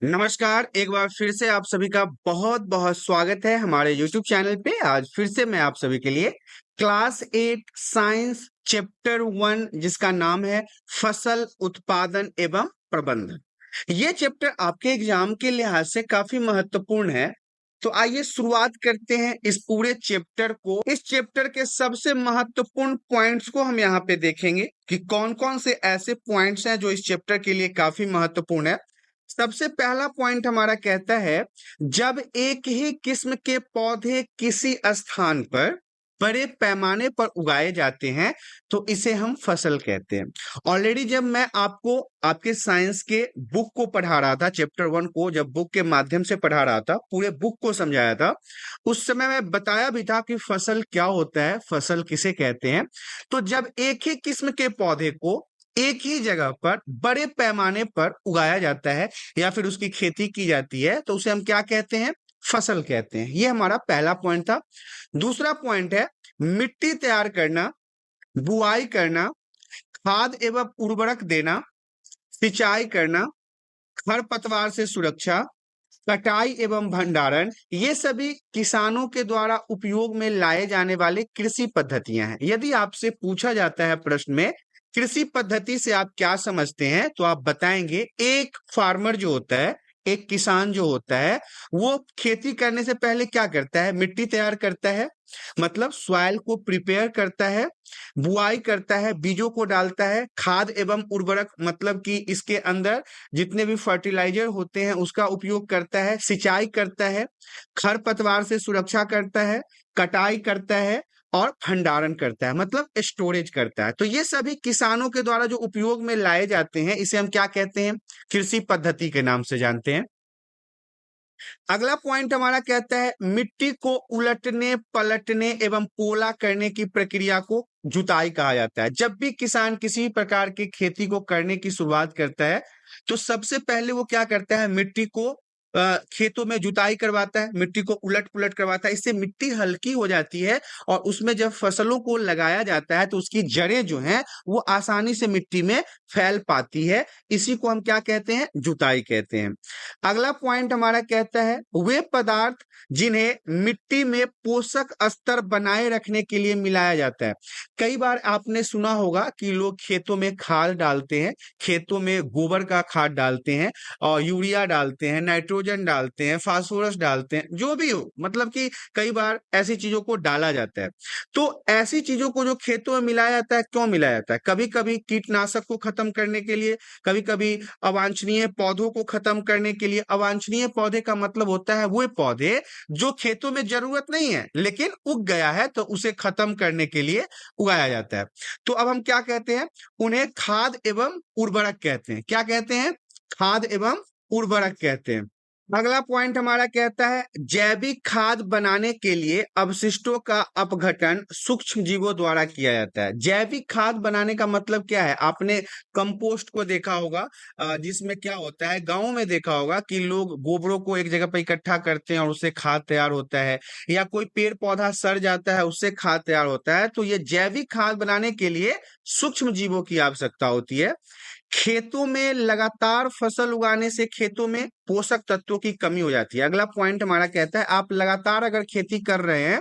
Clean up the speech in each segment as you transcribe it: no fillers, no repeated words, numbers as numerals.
नमस्कार, एक बार फिर से आप सभी का बहुत बहुत स्वागत है हमारे YouTube चैनल पे। आज फिर से मैं आप सभी के लिए क्लास 8 साइंस चैप्टर 1 जिसका नाम है फसल उत्पादन एवं प्रबंधन। ये चैप्टर आपके एग्जाम के लिहाज से काफी महत्वपूर्ण है। तो आइए शुरुआत करते हैं इस पूरे चैप्टर को। इस चैप्टर के सबसे महत्वपूर्ण पॉइंट्स को हम यहाँ पे देखेंगे कि कौन कौन से ऐसे पॉइंट्स हैं जो इस चैप्टर के लिए काफी महत्वपूर्ण है। सबसे पहला पॉइंट हमारा कहता है, जब एक ही किस्म के पौधे किसी स्थान पर बड़े पैमाने पर उगाए जाते हैं तो इसे हम फसल कहते हैं। ऑलरेडी जब मैं आपको आपके साइंस के बुक को पढ़ा रहा था, चैप्टर 1 को जब बुक के माध्यम से पढ़ा रहा था, पूरे बुक को समझाया था, उस समय मैं बताया भी था कि फसल क्या होता है, फसल किसे कहते हैं। तो जब एक ही किस्म के पौधे को एक ही जगह पर बड़े पैमाने पर उगाया जाता है या फिर उसकी खेती की जाती है तो उसे हम क्या कहते हैं? फसल कहते हैं। ये हमारा पहला पॉइंट था। दूसरा पॉइंट है मिट्टी तैयार करना, बुआई करना, खाद एवं उर्वरक देना, सिंचाई करना, खरपतवार से सुरक्षा, कटाई एवं भंडारण, ये सभी किसानों के द्वारा उपयोग में लाए जाने वाले कृषि पद्धतियां हैं। यदि आपसे पूछा जाता है प्रश्न में कृषि पद्धति से आप क्या समझते हैं तो आप बताएंगे एक फार्मर जो होता है, एक किसान जो होता है, वो खेती करने से पहले क्या करता है? मिट्टी तैयार करता है, मतलब सॉइल को प्रिपेयर करता है, बुआई करता है, बीजों को डालता है, खाद एवं उर्वरक मतलब कि इसके अंदर जितने भी फर्टिलाइजर होते हैं उसका उपयोग करता है, सिंचाई करता है, खरपतवार से सुरक्षा करता है, कटाई करता है और भंडारण करता है, मतलब स्टोरेज करता है। तो ये सभी किसानों के द्वारा जो उपयोग में लाए जाते हैं इसे हम क्या कहते हैं? कृषि पद्धति के नाम से जानते हैं। अगला पॉइंट हमारा कहता है मिट्टी को उलटने पलटने एवं पोला करने की प्रक्रिया को जुताई कहा जाता है। जब भी किसान किसी प्रकार की खेती को करने की शुरुआत करता है तो सबसे पहले वो क्या करता है? मिट्टी को खेतों में जुताई करवाता है, मिट्टी को उलट पुलट करवाता है। इससे मिट्टी हल्की हो जाती है और उसमें जब फसलों को लगाया जाता है तो उसकी जड़ें जो हैं वो आसानी से मिट्टी में फैल पाती है। इसी को हम क्या कहते हैं? जुताई कहते हैं। अगला पॉइंट हमारा कहता है वे पदार्थ जिन्हें मिट्टी में पोषक स्तर बनाए रखने के लिए मिलाया जाता है। कई बार आपने सुना होगा कि लोग खेतों में खाद डालते हैं, खेतों में गोबर का खाद डालते हैं और यूरिया डालते हैं, नाइट्रोजन डालते हैं, फास्फोरस डालते हैं, जो भी हो, मतलब कि कई बार ऐसी चीजों को डाला जाता है। तो ऐसी चीजों को जो खेतों में मिलाया जाता है, क्यों मिलाया जाता है? कभी कभी कीटनाशक को खत्म करने के लिए, कभी कभी अवांछनीय पौधों को खत्म करने के लिए। अवांछनीय पौधे का मतलब होता है वो पौधे जो खेतों में जरूरत नहीं है लेकिन उग गया है तो उसे खत्म करने के लिए उगाया जाता है। तो अब हम क्या कहते हैं? उन्हें खाद एवं उर्वरक कहते हैं। क्या कहते हैं? खाद एवं उर्वरक कहते हैं। अगला पॉइंट हमारा कहता है जैविक खाद बनाने के लिए अवशिष्टों का अपघटन सूक्ष्म जीवों द्वारा किया जाता है। जैविक खाद बनाने का मतलब क्या है? आपने कंपोस्ट को देखा होगा, जिसमें क्या होता है, गांव में देखा होगा कि लोग गोबरों को एक जगह पर इकट्ठा करते हैं और उससे खाद तैयार होता है, या कोई पेड़ पौधा सड़ जाता है उससे खाद तैयार होता है। तो ये जैविक खाद बनाने के लिए सूक्ष्म जीवों की आवश्यकता होती है। खेतों में लगातार फसल उगाने से खेतों में पोषक तत्वों की कमी हो जाती है। अगला पॉइंट हमारा कहता है आप लगातार अगर खेती कर रहे हैं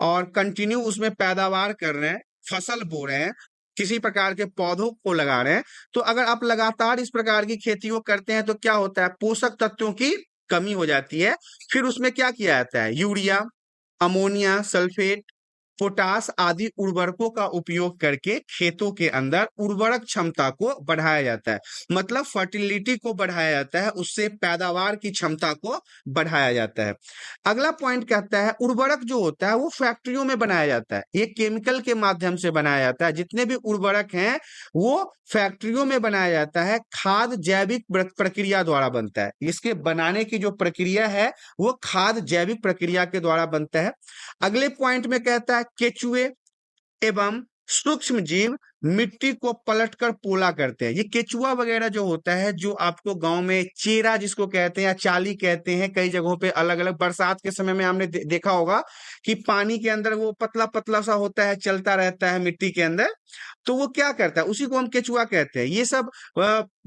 और कंटिन्यू उसमें पैदावार कर रहे हैं, फसल बो रहे हैं, किसी प्रकार के पौधों को लगा रहे हैं, तो अगर आप लगातार इस प्रकार की खेती को करते हैं तो क्या होता है? पोषक तत्वों की कमी हो जाती है। फिर उसमें क्या किया जाता है? यूरिया, अमोनिया सल्फेट, पोटास आदि उर्वरकों का उपयोग करके खेतों के अंदर उर्वरक क्षमता को बढ़ाया जाता है, मतलब फर्टिलिटी को बढ़ाया जाता है, उससे पैदावार की क्षमता को बढ़ाया जाता है। अगला पॉइंट कहता है उर्वरक जो होता है वो फैक्ट्रियों में बनाया जाता है, ये केमिकल के माध्यम से बनाया जाता है। जितने भी उर्वरक हैं वो फैक्ट्रियों में बनाया जाता है। खाद जैविक प्रक्रिया द्वारा बनता है, इसके बनाने की जो प्रक्रिया है वो खाद जैविक प्रक्रिया के द्वारा बनता है। अगले पॉइंट में कहता है केचुए एवं सूक्ष्म जीव मिट्टी को पलटकर पोला करते हैं। ये केचुआ वगैरह जो होता है, जो आपको गांव में चेरा जिसको कहते हैं या चाली कहते हैं, कई जगहों पे अलग अलग, बरसात के समय में हमने देखा होगा कि पानी के अंदर वो पतला पतला सा होता है, चलता रहता है मिट्टी के अंदर, तो वो क्या करता है, उसी को हम केचुआ कहते हैं। ये सब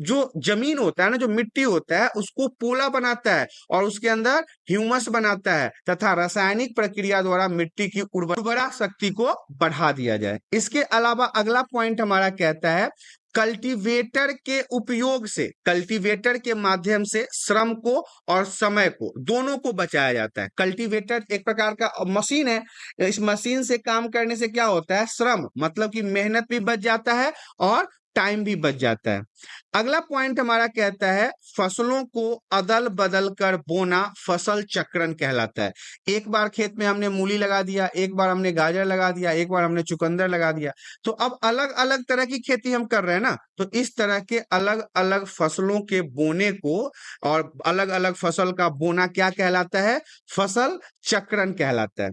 जो जमीन होता है ना, जो मिट्टी होता है, उसको पोला बनाता है और उसके अंदर ह्यूमस बनाता है तथा रासायनिक प्रक्रिया द्वारा मिट्टी की उर्वरा शक्ति को बढ़ा दिया जाए। इसके अलावा अगला पॉइंट हमारा कहता है कल्टीवेटर के उपयोग से, कल्टीवेटर के माध्यम से श्रम को और समय को दोनों को बचाया जाता है। कल्टीवेटर एक प्रकार का मशीन है। इस मशीन से काम करने से क्या होता है, श्रम मतलब कि मेहनत भी बच जाता है और टाइम भी बच जाता है। अगला पॉइंट हमारा कहता है फसलों को अदल बदल कर बोना फसल चक्रण कहलाता है। एक बार खेत में हमने मूली लगा दिया, एक बार हमने गाजर लगा दिया, एक बार हमने चुकंदर लगा दिया, तो अब अलग अलग तरह की खेती हम कर रहे हैं ना, तो इस तरह के अलग अलग फसलों के बोने को और अलग अलग फसल का बोना क्या कहलाता है, फसल चक्रण कहलाता है।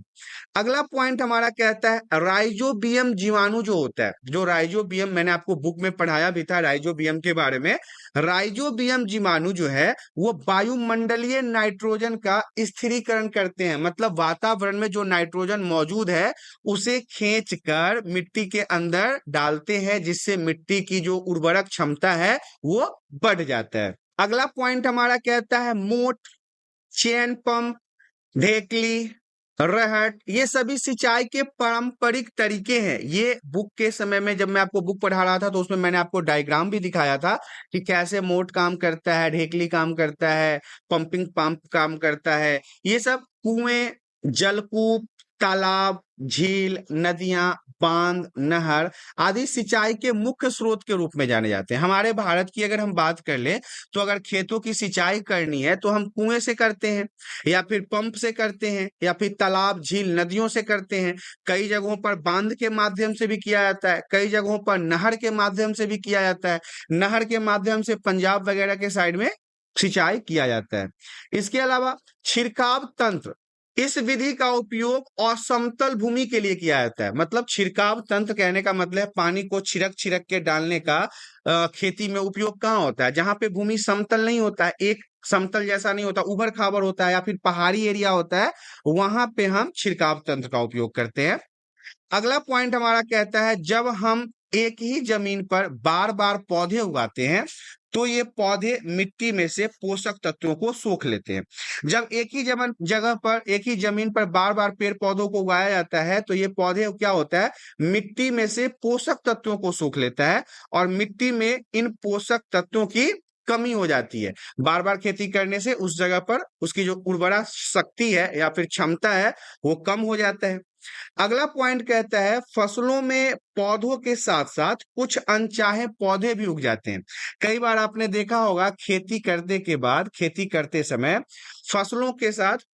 अगला पॉइंट हमारा कहता है राइजोबियम जीवाणु जो होता है, जो राइजोबियम मैंने आपको बुक में पढ़ाया भी था राइजोबियम के बारे में। राइजोबियम जीवाणु जो है वो वायुमंडलीय नाइट्रोजन का स्थिरीकरण करते हैं, मतलब वातावरण में जो नाइट्रोजन मौजूद है उसे खींचकर मिट्टी के अंदर डालते हैं, जिससे मिट्टी की जो उर्वरक क्षमता है वो बढ़ जाता है। अगला पॉइंट हमारा कहता है मोट, चैन पंप, ढेकली, रहट, ये सभी सिंचाई के पारंपरिक तरीके हैं। ये बुक के समय में जब मैं आपको बुक पढ़ा रहा था तो उसमें मैंने आपको डायग्राम भी दिखाया था कि कैसे मोट काम करता है, ढेकली काम करता है, पंपिंग पंप काम करता है। ये सब कुएं, जलकूप, तालाब, झील, नदियां, बांध, नहर आदि सिंचाई के मुख्य स्रोत के रूप में जाने जाते हैं। हमारे भारत की अगर हम बात कर लें तो अगर खेतों की सिंचाई करनी है तो हम कुएं से करते हैं या फिर पंप से करते हैं या फिर तालाब, झील, नदियों से करते हैं। कई जगहों पर बांध के माध्यम से भी किया जाता है, कई जगहों पर नहर के माध्यम से भी किया जाता है। नहर के माध्यम से पंजाब वगैरह के साइड में सिंचाई किया जाता है। इसके अलावा छिड़काव तंत्र, इस विधि का उपयोग असमतल भूमि के लिए किया जाता है। मतलब छिड़काव तंत्र कहने का मतलब पानी को छिड़क छिड़क के डालने का खेती में उपयोग कहाँ होता है, जहां पे भूमि समतल नहीं होता है, एक समतल जैसा नहीं होता, उबड़ खाबड़ होता है या फिर पहाड़ी एरिया होता है, वहां पे हम छिड़काव तंत्र का उपयोग करते हैं। अगला पॉइंट हमारा कहता है जब हम एक ही जमीन पर बार बार पौधे उगाते हैं तो ये पौधे मिट्टी में से पोषक तत्वों को सोख लेते हैं। जब एक ही जगह पर, एक ही जमीन पर बार बार पेड़ पौधों को उगाया जाता है तो ये पौधे क्या होता है, मिट्टी में से पोषक तत्वों को सोख लेता है और मिट्टी में इन पोषक तत्वों की कमी हो जाती है। बार बार खेती करने से उस जगह पर उसकी जो उर्वरा शक्ति है या फिर क्षमता है वो कम हो जाता है। अगला पॉइंट कहता है फसलों में पौधों के साथ साथ कुछ अनचाहे पौधे भी उग जाते हैं। कई बार आपने देखा होगा खेती करने के बाद, खेती करते समय फसलों के साथ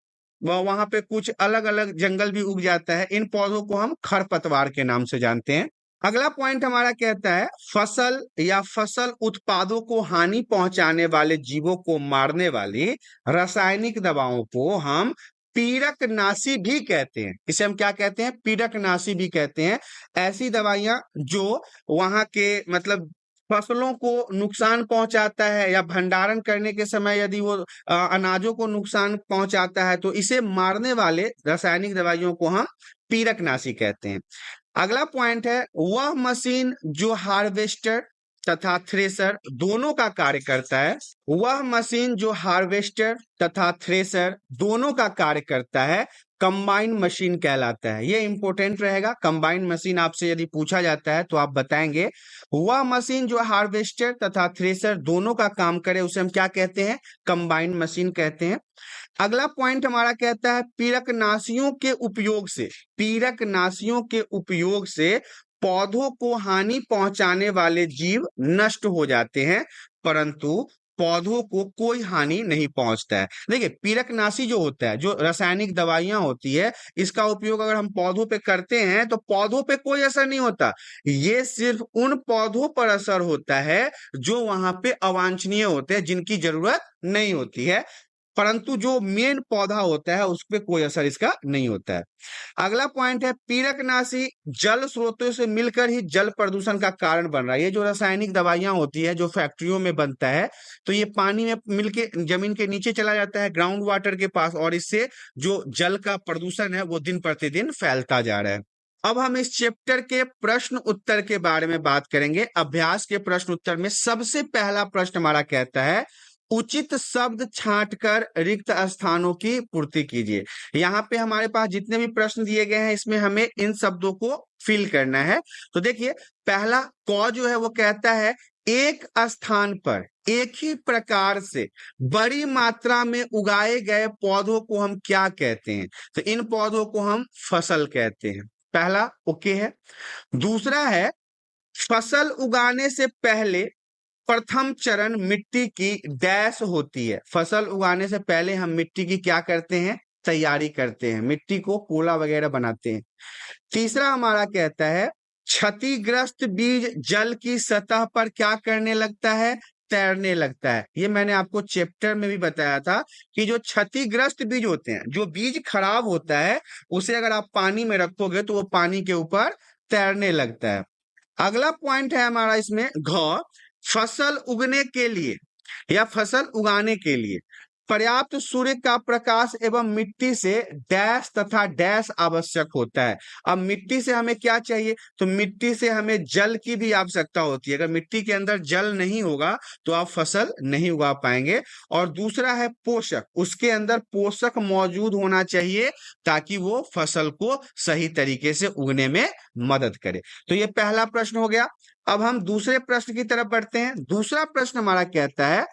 वहां पे कुछ अलग अलग जंगल भी उग जाता है। इन पौधों को हम खरपतवार के नाम से जानते हैं। अगला पॉइंट हमारा कहता है फसल या फसल उत्पादों को हानि पहुंचाने वाले जीवों को मारने वाली रासायनिक दवाओं को हम पीड़कनाशी भी कहते हैं। इसे हम क्या कहते हैं, पीड़कनाशी भी कहते हैं। ऐसी दवाइयां जो वहां के मतलब फसलों को नुकसान पहुंचाता है या भंडारण करने के समय यदि वो अनाजों को नुकसान पहुंचाता है तो इसे मारने वाले रासायनिक दवाइयों को हम पीड़कनाशी कहते हैं। अगला पॉइंट है वह मशीन जो हार्वेस्टर तथा थ्रेसर दोनों का कार्य करता है, वह मशीन जो हार्वेस्टर तथा थ्रेसर दोनों का कार्य करता है कंबाइन मशीन कहलाता है। ये इंपॉर्टेंट रहेगा। कंबाइन मशीन आपसे यदि पूछा जाता है तो आप बताएंगे वह मशीन जो हार्वेस्टर तथा थ्रेसर दोनों का काम करे उसे हम क्या कहते हैं, कंबाइन मशीन कहते हैं। अगला पॉइंट हमारा कहता है पीड़कनाशियों के उपयोग से, पीड़कनाशियों के उपयोग से पौधों को हानि पहुंचाने वाले जीव नष्ट हो जाते हैं परंतु पौधों को कोई हानि नहीं पहुंचता है। देखिए पीड़कनाशी जो होता है, जो रासायनिक दवाइयां होती है, इसका उपयोग अगर हम पौधों पे करते हैं तो पौधों पे कोई असर नहीं होता। ये सिर्फ उन पौधों पर असर होता है जो वहां पे अवांछनीय होते हैं, जिनकी जरूरत नहीं होती है। परंतु जो मेन पौधा होता है उस पे कोई असर इसका नहीं होता है। अगला पॉइंट है पीरकनाशी जल स्रोतों से मिलकर ही जल प्रदूषण का कारण बन रहा है। ये जो रासायनिक दवाइयां होती है जो फैक्ट्रियों में बनता है, तो ये पानी में मिलके जमीन के नीचे चला जाता है, ग्राउंड वाटर के पास, और इससे जो जल का प्रदूषण है वो दिन प्रतिदिन फैलता जा रहा है। अब हम इस चैप्टर के प्रश्न उत्तर के बारे में बात करेंगे। अभ्यास के प्रश्न उत्तर में सबसे पहला प्रश्न हमारा कहता है उचित शब्द छांटकर रिक्त स्थानों की पूर्ति कीजिए। यहाँ पे हमारे पास जितने भी प्रश्न दिए गए हैं इसमें हमें इन शब्दों को फिल करना है। तो देखिए पहला क जो है वो कहता है एक स्थान पर एक ही प्रकार से बड़ी मात्रा में उगाए गए पौधों को हम क्या कहते हैं? तो इन पौधों को हम फसल कहते हैं। पहला ओके है। दूसरा है फसल उगाने से पहले प्रथम चरण मिट्टी की डैश होती है। फसल उगाने से पहले हम मिट्टी की क्या करते हैं? तैयारी करते हैं, मिट्टी को पोला वगैरह बनाते हैं। तीसरा हमारा कहता है क्षतिग्रस्त बीज जल की सतह पर क्या करने लगता है? तैरने लगता है। ये मैंने आपको चैप्टर में भी बताया था कि जो क्षतिग्रस्त बीज होते हैं, जो बीज खराब होता है, उसे अगर आप पानी में रखोगे तो वो पानी के ऊपर तैरने लगता है। अगला पॉइंट है हमारा इसमें घ फसल उगने के लिए या फसल उगाने के लिए पर्याप्त सूर्य का प्रकाश एवं मिट्टी से डैश तथा डैश आवश्यक होता है। अब मिट्टी से हमें क्या चाहिए? तो मिट्टी से हमें जल की भी आवश्यकता होती है। अगर मिट्टी के अंदर जल नहीं होगा तो आप फसल नहीं उगा पाएंगे। और दूसरा है पोषक, उसके अंदर पोषक मौजूद होना चाहिए ताकि वो फसल को सही तरीके से उगने में मदद करे। तो ये पहला प्रश्न हो गया। अब हम दूसरे प्रश्न की तरफ बढ़ते हैं। दूसरा प्रश्न हमारा कहता है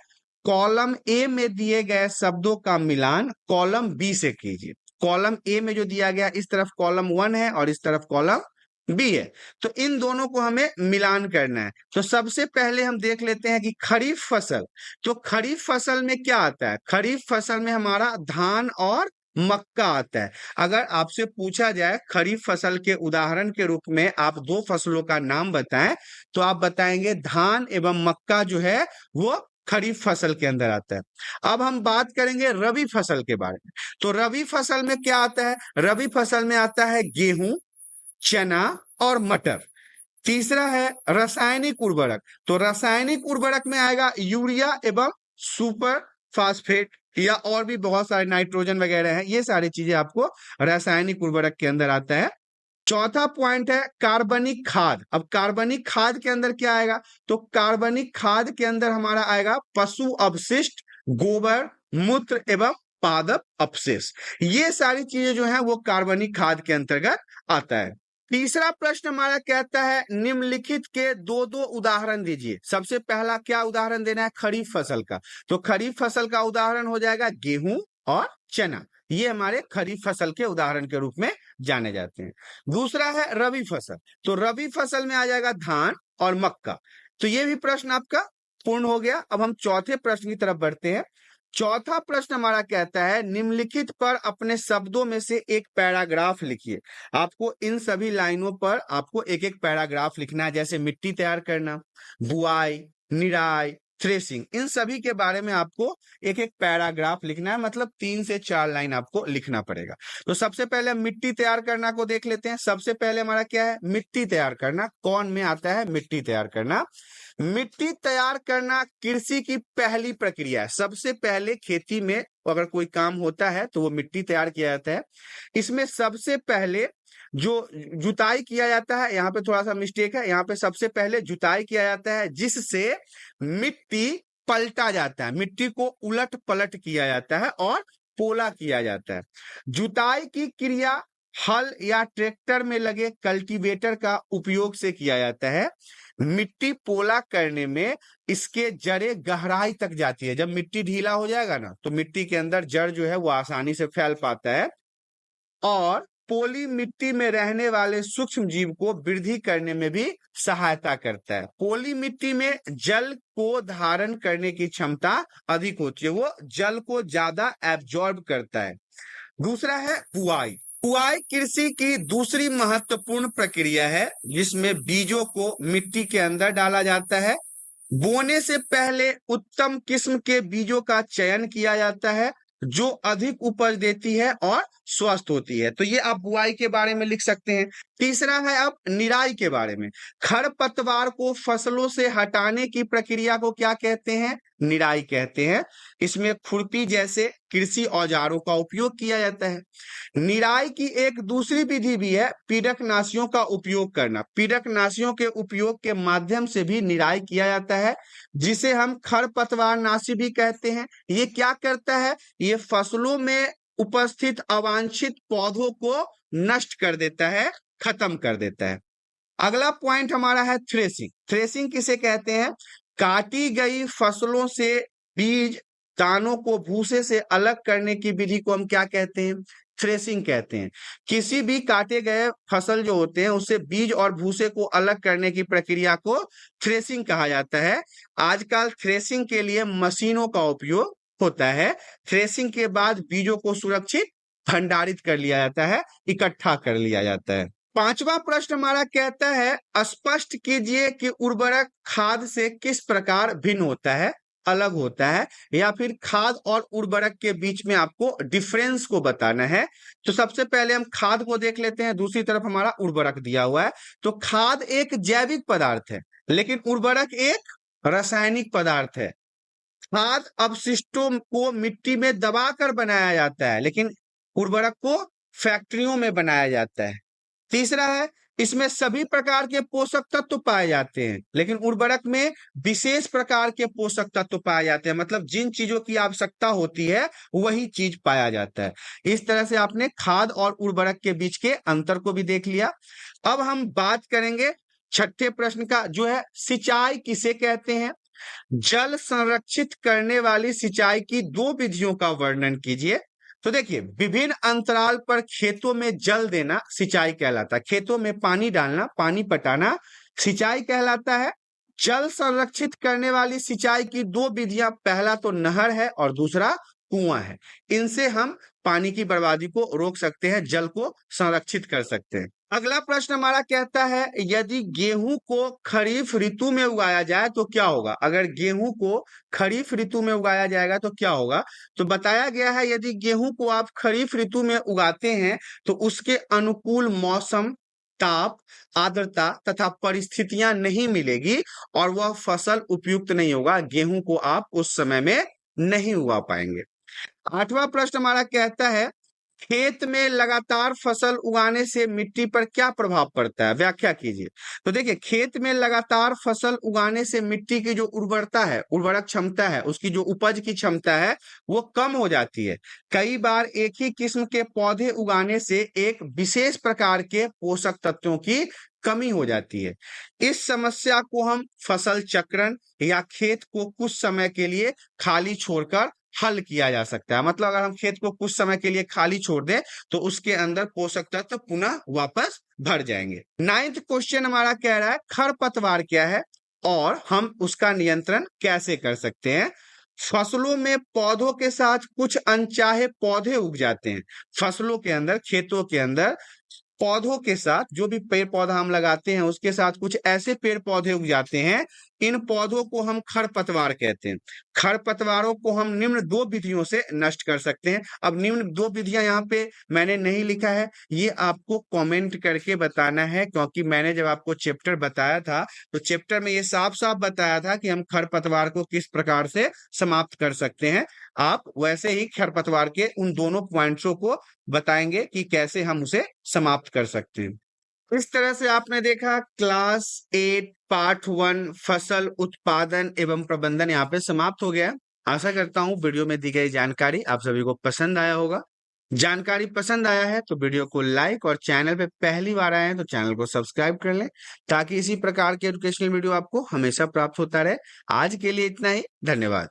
कॉलम ए में दिए गए शब्दों का मिलान कॉलम बी से कीजिए। कॉलम ए में जो दिया गया इस तरफ कॉलम 1 है और इस तरफ कॉलम बी है, तो इन दोनों को हमें मिलान करना है। तो सबसे पहले हम देख लेते हैं कि खरीफ फसल, तो खरीफ फसल में क्या आता है? खरीफ फसल में हमारा धान और मक्का आता है। अगर आपसे पूछा जाए खरीफ फसल के उदाहरण के रूप में आप दो फसलों का नाम बताएं, तो आप बताएंगे धान एवं मक्का जो है वो खरीफ फसल के अंदर आता है। अब हम बात करेंगे रबी फसल के बारे में। तो रबी फसल में क्या आता है? रबी फसल में आता है गेहूं, चना और मटर। तीसरा है रासायनिक उर्वरक, तो रासायनिक उर्वरक में आएगा यूरिया एवं सुपर फास्फेट या और भी बहुत सारे नाइट्रोजन वगैरह हैं, ये सारी चीजें आपको रासायनिक उर्वरक के अंदर आता है। चौथा पॉइंट है कार्बनिक खाद। अब कार्बनिक खाद के अंदर क्या आएगा? तो कार्बनिक खाद के अंदर हमारा आएगा पशु अवशिष्ट, गोबर, मूत्र एवं पादप अवशेष। ये सारी चीजें जो है वो कार्बनिक खाद के अंतर्गत आता है। तीसरा प्रश्न हमारा कहता है निम्नलिखित के दो दो उदाहरण दीजिए। सबसे पहला क्या उदाहरण देना है? खरीफ फसल का। तो खरीफ फसल का उदाहरण हो जाएगा गेहूं और चना, ये हमारे खरीफ फसल के उदाहरण के रूप में जाने जाते हैं। दूसरा है रबी फसल, तो रबी फसल में आ जाएगा धान और मक्का। तो ये भी प्रश्न आपका पूर्ण हो गया। अब हम चौथे प्रश्न की तरफ बढ़ते हैं। चौथा प्रश्न हमारा कहता है निम्नलिखित पर अपने शब्दों में से एक पैराग्राफ लिखिए। आपको इन सभी लाइनों पर आपको एक एक पैराग्राफ लिखना है, जैसे मिट्टी तैयार करना, बुआई, निराई, थ्रेसिंग, इन सभी के बारे में आपको एक एक पैराग्राफ लिखना है, मतलब 3 से 4 लाइन आपको लिखना पड़ेगा। तो सबसे पहले मिट्टी तैयार करना को देख लेते हैं। सबसे पहले हमारा क्या है? मिट्टी तैयार करना। कौन में आता है मिट्टी तैयार करना? मिट्टी तैयार करना कृषि की पहली प्रक्रिया है। सबसे पहले खेती में अगर कोई काम होता है तो वो मिट्टी तैयार किया जाता है। इसमें सबसे पहले जो जुताई किया जाता है, यहाँ पे थोड़ा सा मिस्टेक है, यहाँ पे सबसे पहले जुताई किया जाता है जिससे मिट्टी पलटा जाता है, मिट्टी को उलट पलट किया जाता है और पोला किया जाता है। जुताई की क्रिया हल या ट्रैक्टर में लगे कल्टीवेटर का उपयोग से किया जाता है। मिट्टी पोला करने में इसके जड़ें गहराई तक जाती है। जब मिट्टी ढीला हो जाएगा ना तो मिट्टी के अंदर जड़ जो है वो आसानी से फैल पाता है और पोली मिट्टी में रहने वाले सूक्ष्म जीव को वृद्धि करने में भी सहायता करता है। पोली मिट्टी में जल को धारण करने की क्षमता अधिक होती है, वो जल को ज्यादा एब्जॉर्ब करता है। दूसरा है बुआई। बुआई कृषि की दूसरी महत्वपूर्ण प्रक्रिया है जिसमें बीजों को मिट्टी के अंदर डाला जाता है। बोने से पहले उत्तम किस्म के बीजों का चयन किया जाता है जो अधिक उपज देती है और स्वस्थ होती है। तो ये आप बुआई के बारे में लिख सकते हैं। तीसरा है अब निराई के बारे में। खरपतवार को फसलों से हटाने की प्रक्रिया को क्या कहते हैं? निराई कहते हैं। इसमें खुरपी जैसे कृषि औजारों का उपयोग किया जाता है। निराई की एक दूसरी विधि भी है पीड़कनाशियों का उपयोग करना। पीड़कनाशियों के उपयोग के माध्यम से भी निराई किया जाता है, जिसे हम खरपतवारनाशी भी कहते हैं। ये क्या करता है? ये फसलों में उपस्थित अवांछित पौधों को नष्ट कर देता है, खत्म कर देता है। अगला पॉइंट हमारा है थ्रेसिंग। थ्रेसिंग किसे कहते हैं? काटी गई फसलों से बीज दानों को भूसे से अलग करने की विधि को हम क्या कहते हैं? थ्रेसिंग कहते हैं। किसी भी काटे गए फसल जो होते हैं उससे बीज और भूसे को अलग करने की प्रक्रिया को थ्रेसिंग कहा जाता है। आजकल थ्रेसिंग के लिए मशीनों का उपयोग होता है। थ्रेसिंग के बाद बीजों को सुरक्षित भंडारित कर लिया जाता है, इकट्ठा कर लिया जाता है। पांचवा प्रश्न हमारा कहता है स्पष्ट कीजिए कि उर्वरक खाद से किस प्रकार भिन्न होता है, अलग होता है, या फिर खाद और उर्वरक के बीच में आपको डिफरेंस को बताना है। तो सबसे पहले हम खाद को देख लेते हैं, दूसरी तरफ हमारा उर्वरक दिया हुआ है। तो खाद एक जैविक पदार्थ है, लेकिन उर्वरक एक रासायनिक पदार्थ है। खाद अपशिष्टों को मिट्टी में दबाकर बनाया जाता है, लेकिन उर्वरक को फैक्ट्रियों में बनाया जाता है। तीसरा है इसमें सभी प्रकार के पोषक तत्व पाए जाते हैं, लेकिन उर्वरक में विशेष प्रकार के पोषक तत्व पाए जाते हैं। मतलब जिन चीजों की आवश्यकता होती है वही चीज पाया जाता है। इस तरह से आपने खाद और उर्वरक के बीच के अंतर को भी देख लिया। अब हम बात करेंगे छठे प्रश्न का, जो है सिंचाई किसे कहते हैं? जल संरक्षित करने वाली सिंचाई की दो विधियों का वर्णन कीजिए। तो देखिए, विभिन्न अंतराल पर खेतों में जल देना सिंचाई कहलाता है। खेतों में पानी डालना, पानी पटाना सिंचाई कहलाता है। जल संरक्षित करने वाली सिंचाई की दो विधियां, पहला तो नहर है और दूसरा कुआं है। इनसे हम पानी की बर्बादी को रोक सकते हैं, जल को संरक्षित कर सकते हैं। अगला प्रश्न हमारा कहता है यदि गेहूं को खरीफ ऋतु में उगाया जाए तो क्या होगा? अगर गेहूं को खरीफ ऋतु में उगाया जाएगा तो क्या होगा? तो बताया गया है यदि गेहूं को आप खरीफ ऋतु में उगाते हैं तो उसके अनुकूल मौसम, ताप, आर्द्रता तथा परिस्थितियां नहीं मिलेगी और वह फसल उपयुक्त नहीं होगा। गेहूं को आप उस समय में नहीं उगा पाएंगे। आठवां प्रश्न हमारा कहता है खेत में लगातार फसल उगाने से मिट्टी पर क्या प्रभाव पड़ता है? व्याख्या कीजिए। तो देखिए, खेत में लगातार फसल उगाने से मिट्टी की जो उर्वरता है, उर्वरक क्षमता है, उसकी जो उपज की क्षमता है वो कम हो जाती है। कई बार एक ही किस्म के पौधे उगाने से एक विशेष प्रकार के पोषक तत्वों की कमी हो जाती है। इस समस्या को हम फसल चक्रण या खेत को कुछ समय के लिए खाली छोड़कर हल किया जा सकता है। मतलब अगर हम खेत को कुछ समय के लिए खाली छोड़ दें तो उसके अंदर पोषक तत्व पुनः वापस भर जाएंगे। 9th क्वेश्चन हमारा कह रहा है खरपतवार क्या है और हम उसका नियंत्रण कैसे कर सकते हैं? फसलों में पौधों के साथ कुछ अनचाहे पौधे उग जाते हैं। फसलों के अंदर, खेतों के अंदर पौधों के साथ, जो भी पेड़ पौधा हम लगाते हैं उसके साथ कुछ ऐसे पेड़ पौधे उग जाते हैं, इन पौधों को हम खरपतवार कहते हैं। खरपतवारों को हम निम्न दो विधियों से नष्ट कर सकते हैं। अब निम्न दो विधियां यहाँ पे मैंने नहीं लिखा है, ये आपको कमेंट करके बताना है, क्योंकि मैंने जब आपको चैप्टर बताया था तो चैप्टर में ये साफ साफ बताया था कि हम खरपतवार को किस प्रकार से समाप्त कर सकते हैं। आप वैसे ही खरपतवार के उन दोनों पॉइंट्सों को बताएंगे कि कैसे हम उसे समाप्त कर सकते हैं। इस तरह से आपने देखा क्लास 8 पार्ट 1 फसल उत्पादन एवं प्रबंधन यहाँ पे समाप्त हो गया। आशा करता हूँ वीडियो में दी गई जानकारी आप सभी को पसंद आया होगा। जानकारी पसंद आया है तो वीडियो को लाइक और चैनल पे पहली बार आए हैं तो चैनल को सब्सक्राइब कर लें, ताकि इसी प्रकार के एजुकेशनल वीडियो आपको हमेशा प्राप्त होता रहे। आज के लिए इतना ही, धन्यवाद।